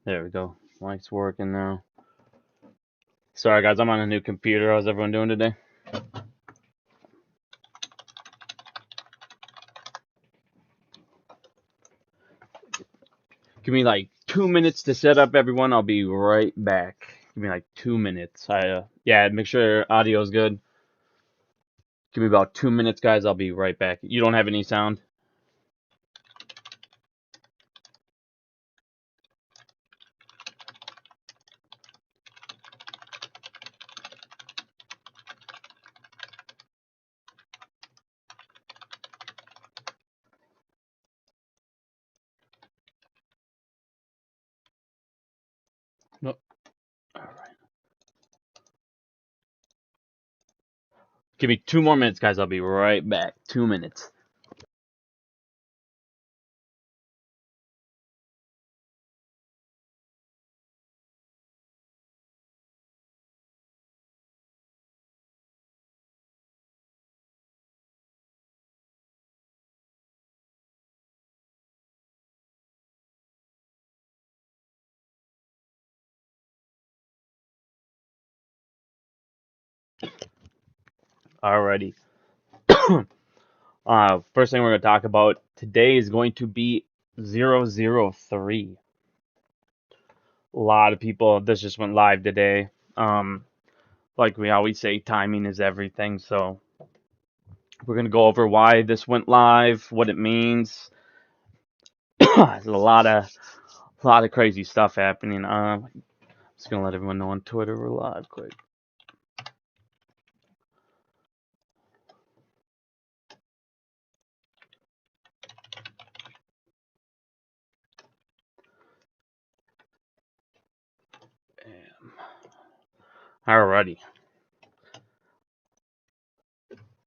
There we go. Mic's working now. Sorry, guys, I'm on a new computer. How's everyone doing today? Give me like 2 minutes to set up, everyone. I'll be right back. Give me like 2 minutes. Yeah, make sure audio's good. Give me about 2 minutes, guys. I'll be right back. You don't have any sound? Nope. All right. Give me 2 more minutes, guys. I'll be right back. 2 minutes. Alrighty. First thing we're going to talk about today is going to be 003. A lot of people, this just went live today. Like we always say, timing is everything. So we're going to go over why this went live, what it means. There's a lot of crazy stuff happening. Just going to let everyone know on Twitter we're live quick. Alrighty.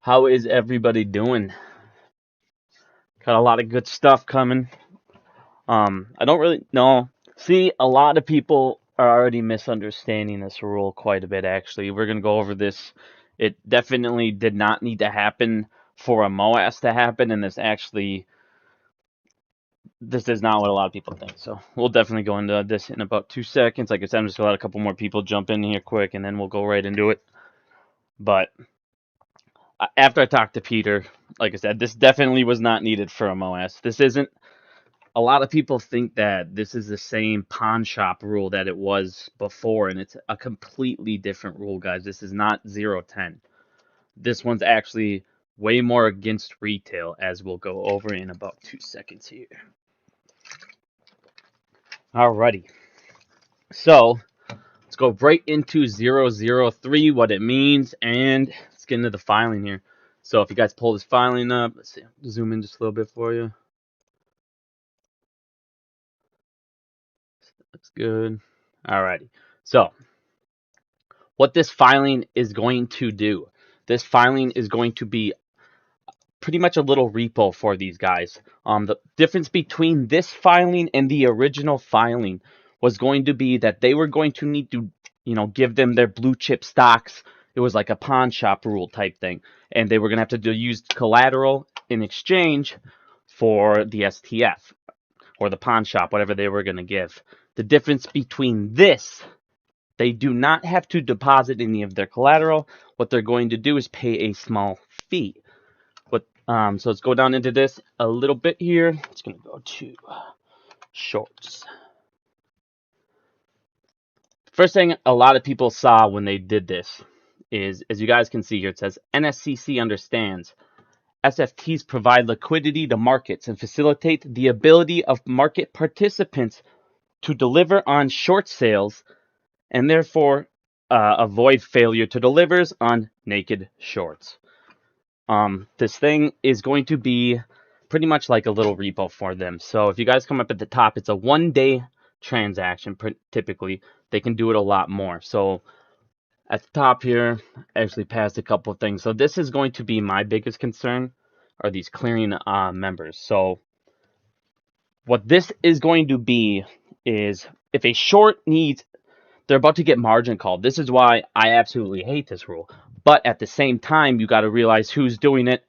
How is everybody doing? Got a lot of good stuff coming. I don't really know. See, a lot of people are already misunderstanding this rule quite a bit, actually. We're going to go over this. It definitely did not need to happen for a MOAS to happen, and this is not what a lot of people think. So we'll definitely go into this in about 2 seconds. Like I said, I'm just going to let a couple more people jump in here quick, and then we'll go right into it. But after I talked to Peter, like I said, this definitely was not needed for a MOAS. This isn't. A lot of people think that this is the same pawn shop rule that it was before, and it's a completely different rule, guys. This is not 010. This one's actually way more against retail, as we'll go over in about 2 seconds here. Alrighty. So let's go right into 003, what it means, and let's get into the filing here. So if you guys pull this filing up, let's see, zoom in just a little bit for you. That's good. Alrighty. So what this filing is going to do, this filing is going to be pretty much a little repo for these guys. The difference between this filing and the original filing was going to be that they were going to need to, give them their blue chip stocks. It was like a pawn shop rule type thing, and they were going to have to use collateral in exchange for the STF or the pawn shop, whatever they were going to give. The difference between this, they do not have to deposit any of their collateral. What they're going to do is pay a small fee. So let's go down into this a little bit here. It's going to go to shorts. First thing a lot of people saw when they did this is, as you guys can see here, it says NSCC understands SFTs provide liquidity to markets and facilitate the ability of market participants to deliver on short sales and therefore avoid failure to delivers on naked shorts. This thing is going to be pretty much like a little repo for them. So if you guys come up at the top, it's a 1-day transaction. Typically, they can do it a lot more. So at the top here, I actually passed a couple of things. So this is going to be my biggest concern, are these clearing members. So what this is going to be is if a short needs, they're about to get margin called. This is why I absolutely hate this rule. But at the same time, you got to realize who's doing it.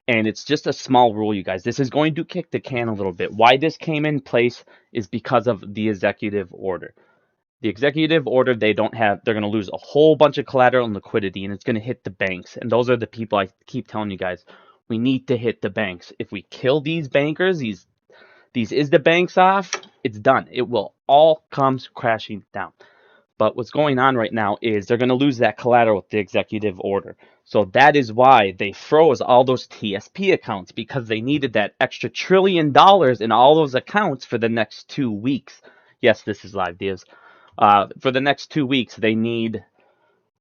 And it's just a small rule, you guys. This is going to kick the can a little bit. Why this came in place is because of the executive order. The executive order, they're going to lose a whole bunch of collateral and liquidity, and it's going to hit the banks. And those are the people I keep telling you guys, we need to hit the banks. If we kill these bankers, these is the banks off, it's done. It will all come crashing down. But what's going on right now is they're going to lose that collateral with the executive order. So that is why they froze all those TSP accounts, because they needed that extra $1 trillion in all those accounts for the next 2 weeks. Yes, this is live, Diaz. For the next 2 weeks, they need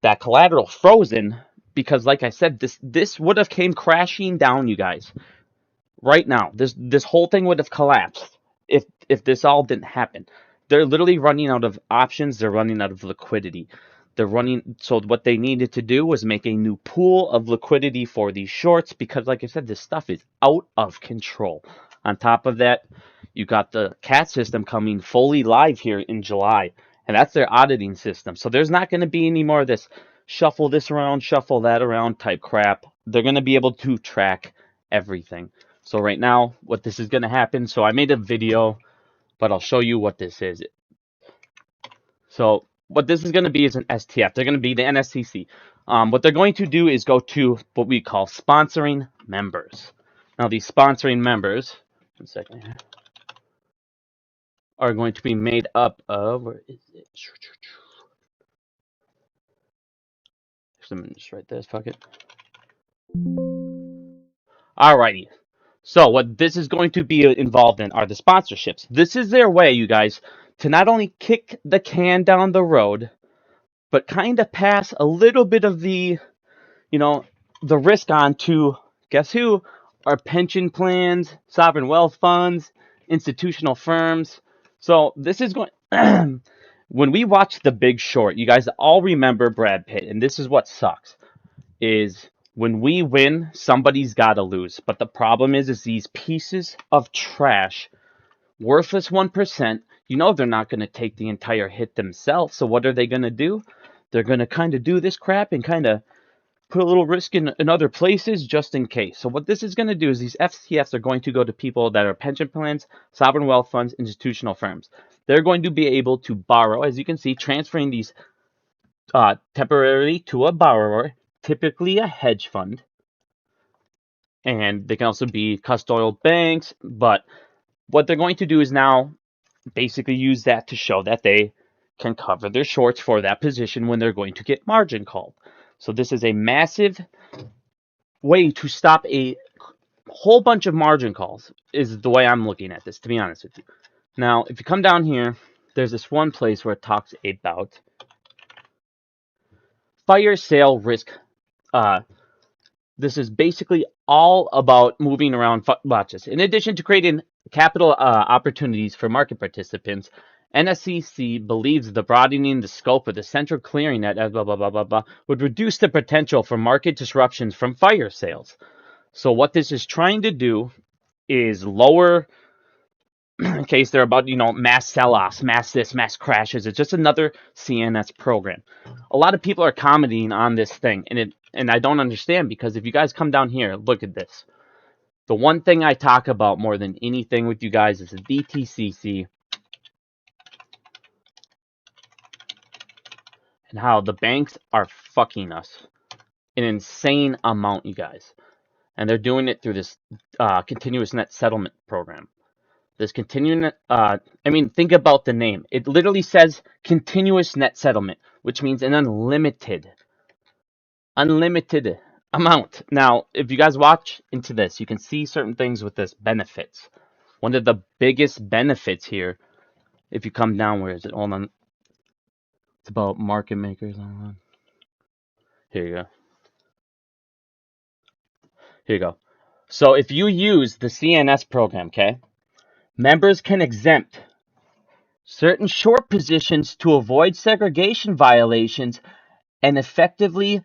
that collateral frozen because, like I said, this would have came crashing down, you guys. Right now, this whole thing would have collapsed if this all didn't happen. They're literally running out of options. They're running out of liquidity. So what they needed to do was make a new pool of liquidity for these shorts because, like I said, this stuff is out of control. On top of that, you got the CAT system coming fully live here in July, and that's their auditing system. So there's not going to be any more of this shuffle this around, shuffle that around type crap. They're going to be able to track everything. So right now, what this is going to happen, so I made a video, but I'll show you what this is. So what this is going to be is an STF. They're going to be the NSCC. What they're going to do is go to what we call sponsoring members. Now, these sponsoring members, one second here, are going to be made up of, where is it? Actually, let me just write this, fuck it. Alrighty. So what this is going to be involved in are the sponsorships. This is their way, you guys, to not only kick the can down the road, but kind of pass a little bit of the, the risk on to, guess who? Our pension plans, sovereign wealth funds, institutional firms. So this is going, when we watch The Big Short, you guys all remember Brad Pitt, and this is what sucks, is when we win, somebody's got to lose. But the problem is these pieces of trash, worthless 1%, they're not going to take the entire hit themselves. So what are they going to do? They're going to kind of do this crap and kind of put a little risk in other places just in case. So what this is going to do is these FTFs are going to go to people that are pension plans, sovereign wealth funds, institutional firms. They're going to be able to borrow, as you can see, transferring these temporarily to a borrower, typically a hedge fund, and they can also be custodial banks. But what they're going to do is now basically use that to show that they can cover their shorts for that position when they're going to get margin called. So this is a massive way to stop a whole bunch of margin calls, is the way I'm looking at this, to be honest with you. Now, if you come down here, there's this one place where it talks about fire sale risk. This is basically all about moving around watches. In addition to creating capital opportunities for market participants, NSCC believes the broadening the scope of the central clearing net would reduce the potential for market disruptions from fire sales. So what this is trying to do is lower, in case they're about, mass sell-offs, mass crashes. It's just another CNS program. A lot of people are commenting on this thing, and I don't understand, because if you guys come down here, look at this. The one thing I talk about more than anything with you guys is the DTCC and how the banks are fucking us an insane amount, you guys. And they're doing it through this continuous net settlement program. This think about the name. It literally says continuous net settlement, which means an unlimited amount. Now, if you guys watch into this, you can see certain things with this benefits. One of the biggest benefits here, if you come down, where is it? Hold on. It's about market makers. Here you go. Here you go. So if you use the CNS program, okay, members can exempt certain short positions to avoid segregation violations and effectively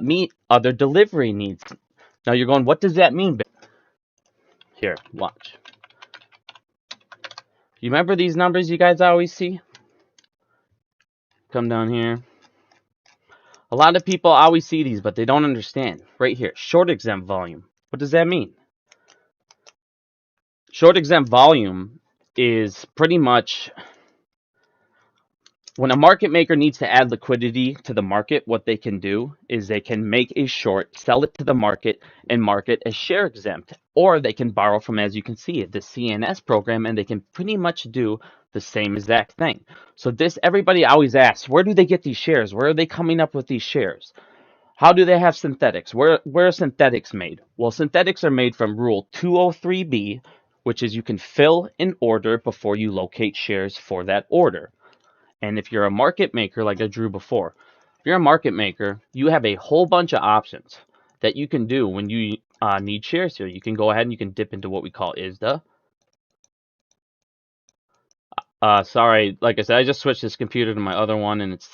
meet other delivery needs. Now you're going, what does that mean? Here, watch. You remember these numbers you guys always see? Come down here. A lot of people always see these, but they don't understand. Right here, short exempt volume. What does that mean? Short exempt volume is pretty much when a market maker needs to add liquidity to the market, what they can do is they can make a short, sell it to the market, and market as share exempt. Or they can borrow from, as you can see, the CNS program, and they can pretty much do the same exact thing. So this, everybody always asks, where do they get these shares? Where are they coming up with these shares? How do they have synthetics? Where are synthetics made? Well, synthetics are made from Rule 203B, which is you can fill an order before you locate shares for that order. And if you're a market maker, like I drew before, if you're a market maker, you have a whole bunch of options that you can do when you need shares here. You can go ahead and you can dip into what we call ISDA. Sorry, like I said, I just switched this computer to my other one, and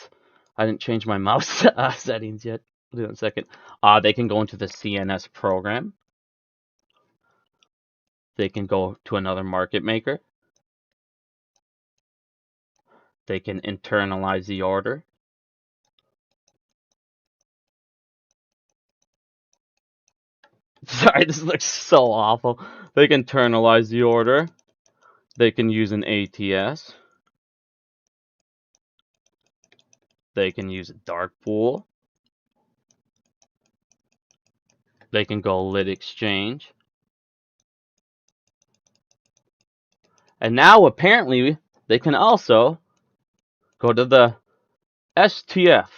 I didn't change my mouse settings yet. I'll do that in a second. They can go into the CNS program. They can go to another market maker. They can internalize the order. Sorry, this looks so awful. They can internalize the order. They can use an ATS. They can use a dark pool. They can go lit exchange. And now apparently they can also go to the STF.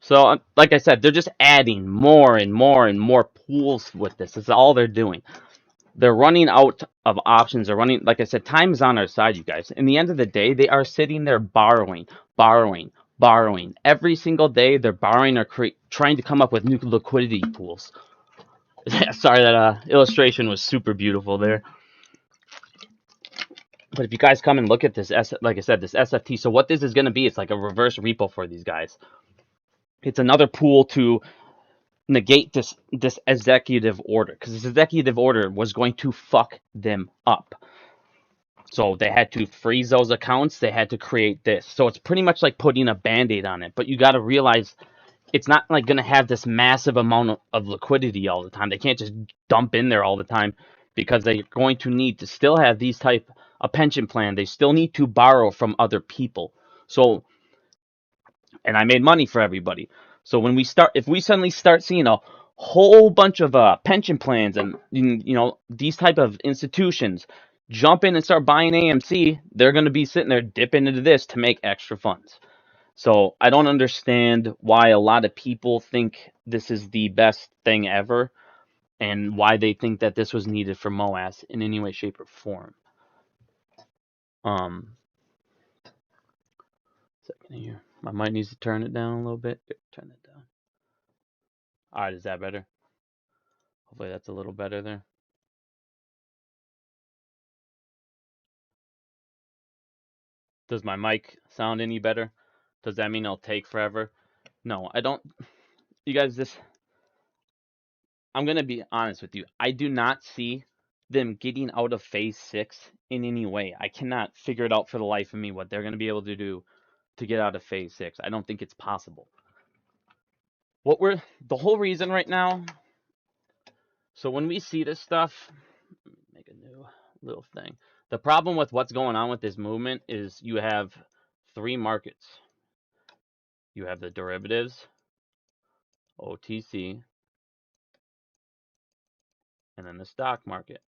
So like I said, they're just adding more and more and more pools with this. That's all they're doing. They're running out of options. They're running, like I said, time is on our side, you guys. In the end of the day, they are sitting there borrowing. Every single day, they're borrowing or trying to come up with new liquidity pools. Sorry, that illustration was super beautiful there. But if you guys come and look at this, like I said, this SFT, so what this is going to be, it's like a reverse repo for these guys. It's another pool to negate this executive order, because this executive order was going to fuck them up. So they had to freeze those accounts. They had to create this. So it's pretty much like putting a Band-Aid on it. But you got to realize it's not like going to have this massive amount of liquidity all the time. They can't just dump in there all the time because they're going to need to still have these type of pension plan. They still need to borrow from other people. So, and I made money for everybody. So when if we suddenly start seeing a whole bunch of pension plans and these type of institutions jump in and start buying AMC, they're going to be sitting there dipping into this to make extra funds. So I don't understand why a lot of people think this is the best thing ever and why they think that this was needed for MOAS in any way, shape, or form. Second here. My mic needs to turn it down a little bit. Turn it down. Alright, is that better? Hopefully that's a little better there. Does my mic sound any better? Does that mean it'll take forever? No, I don't. You guys, I'm going to be honest with you. I do not see them getting out of phase 6 in any way. I cannot figure it out for the life of me what they're going to be able to do to get out of phase 6. I don't think it's possible. The whole reason right now, so when we see this stuff, make a new little thing. The problem with what's going on with this movement is you have 3 markets. You have the derivatives, OTC, and then the stock market.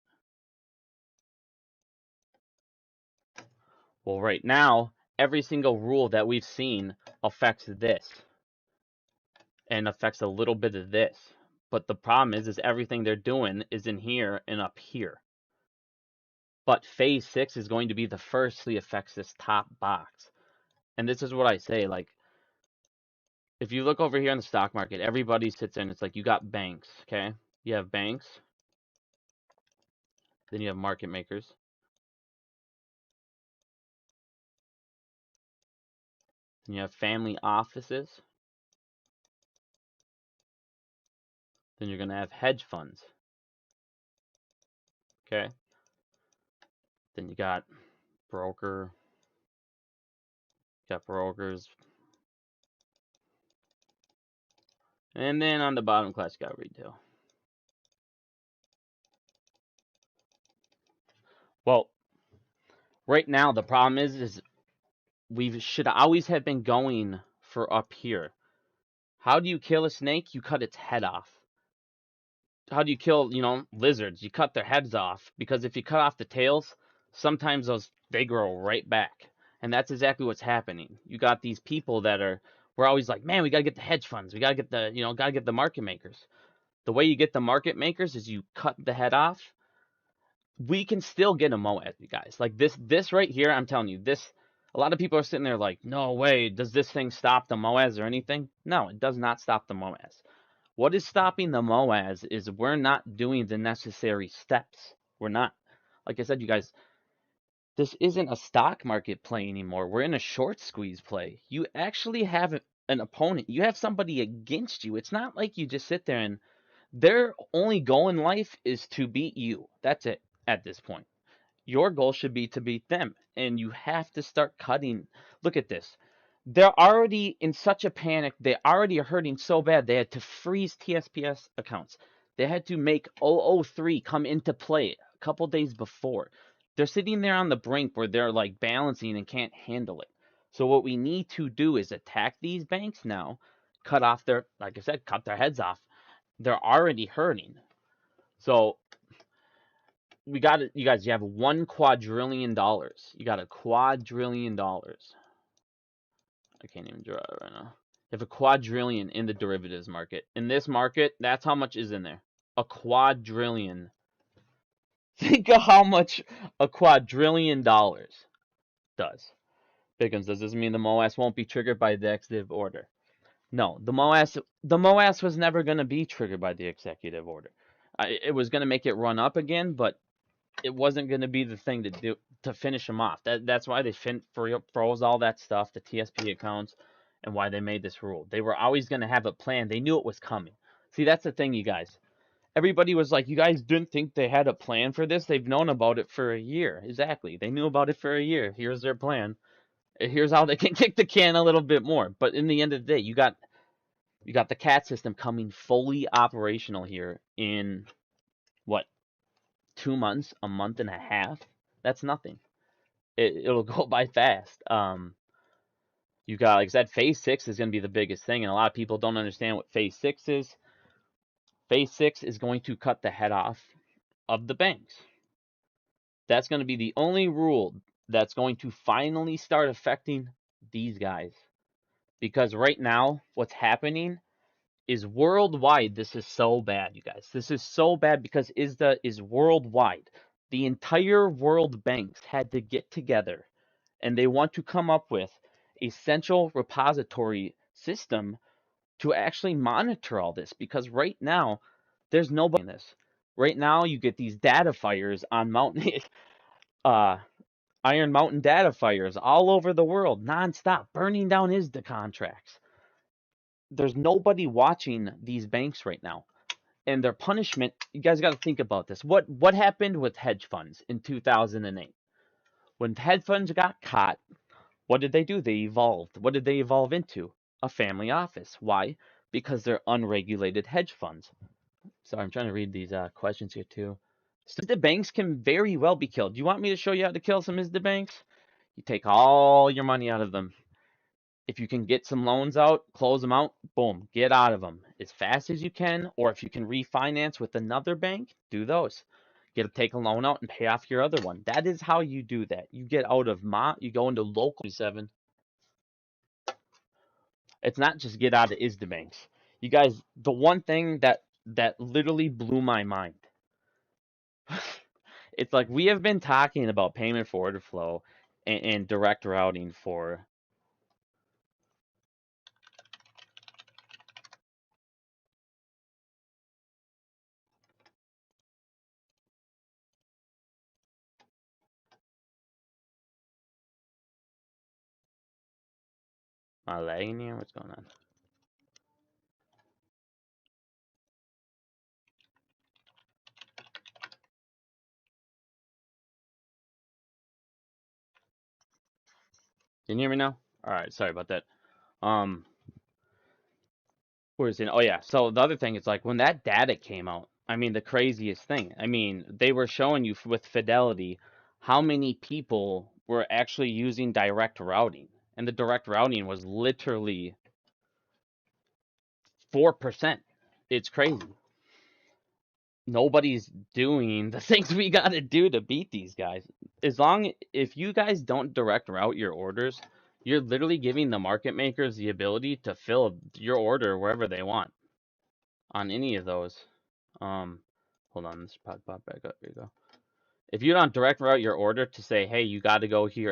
Well, right now, every single rule that we've seen affects this and affects a little bit of this. But the problem is everything they're doing is in here and up here. But phase 6 is going to be the firstly affects this top box. And this is what I say, like, if you look over here in the stock market, everybody sits in, it's like you got banks, okay? You have banks, then you have market makers, then you have family offices, then you're going to have hedge funds, okay? Then you got brokers, and then on the bottom class you got retail. Well, right now the problem is we should always have been going for up here. How do you kill a snake? You cut its head off. How do you kill, lizards? You cut their heads off, because if you cut off the tails, sometimes they grow right back. And that's exactly what's happening. You got these people that we're always like, man, we got to get the hedge funds. We got to get got to get the market makers. The way you get the market makers is you cut the head off. We can still get a MOAS, you guys. Like this right here, I'm telling you, a lot of people are sitting there like, no way, does this thing stop the MOAS or anything? No, it does not stop the MOAS. What is stopping the MOAS is we're not doing the necessary steps. We're not. Like I said, you guys, this isn't a stock market play anymore. We're in a short squeeze play. You actually have an opponent. You have somebody against you. It's not like you just sit there and their only goal in life is to beat you. That's it at this point. Your goal should be to beat them, and you have to start cutting. Look at this. They're already in such a panic. They already are hurting so bad. They had to freeze TSPS accounts. They had to make 003 come into play a couple days before. They're sitting there on the brink where they're like balancing and can't handle it. So what we need to do is attack these banks now, cut off their, like I said, cut their heads off. They're already hurting. So we got it, you guys. You have $1 quadrillion. You got $1 quadrillion. I can't even draw it right now. You have a quadrillion in the derivatives market. In this market, that's how much is in there. A quadrillion. Think of how much a $1 quadrillion does. Pickens, does this mean the MOAS won't be triggered by the executive order? No, the MOAS was never going to be triggered by the executive order. It was going to make it run up again, but it wasn't going to be the thing to do to finish them off. That's why they froze all that stuff, the TSP accounts, and why they made this rule. They were always going to have a plan. They knew it was coming. See, that's the thing, you guys. Everybody was like, you guys didn't think they had a plan for this? They've known about it for a year. Exactly. They knew about it for a year. Here's their plan. Here's how they can kick the can a little bit more. But in the end of the day, you got the CAT system coming fully operational here in what, 2 months, a month and a half? That's nothing. It'll go by fast. You got, like I said, phase 6 is going to be the biggest thing, and a lot of people don't understand what phase 6 is. Phase 6 is going to cut the head off of the banks. That's going to be the only rule that's going to finally start affecting these guys. Because right now, what's happening is worldwide. This is so bad, you guys. This is so bad because ISDA is worldwide. The entire world banks had to get together, and they want to come up with a central repository system to actually monitor all this, because right now there's nobody in this. Right now you get these data fires on mountain Iron Mountain data fires all over the world, nonstop, burning down ISDA contracts. There's nobody watching these banks right now. And their punishment, you guys got to think about this. What happened with hedge funds in 2008? When hedge funds got caught, what did they do? They evolved. What did they evolve into? A family office. Why? Because they're unregulated hedge funds. Sorry, I'm trying to read these questions here too. ISDA banks can very well be killed. Do you want me to show you how to kill some ISDA banks? You take all your money out of them. If you can get some loans out, close them out, boom, get out of them as fast as you can. Or if you can refinance with another bank, do those. Take a loan out and pay off your other one. That is how you do that. You get out of you go into local 7. It's not just get out of ISDA banks. You guys, the one thing that literally blew my mind. It's like we have been talking about payment for order flow and direct routing for. Am I lagging here? What's going on? Can you hear me now? All right, sorry about that. Um, where's it? Oh yeah. So the other thing is, like, when that data came out, I mean, the craziest thing. I mean, they were showing you with fidelity how many people were actually using direct routing. And the direct routing was literally 4%. It's crazy. Nobody's doing the things we got to do to beat these guys. If you guys don't direct route your orders, you're literally giving the market makers the ability to fill your order wherever they want on any of those. Hold on, this pop back up. Here you go. If you don't direct route your order to say, hey, you got to go here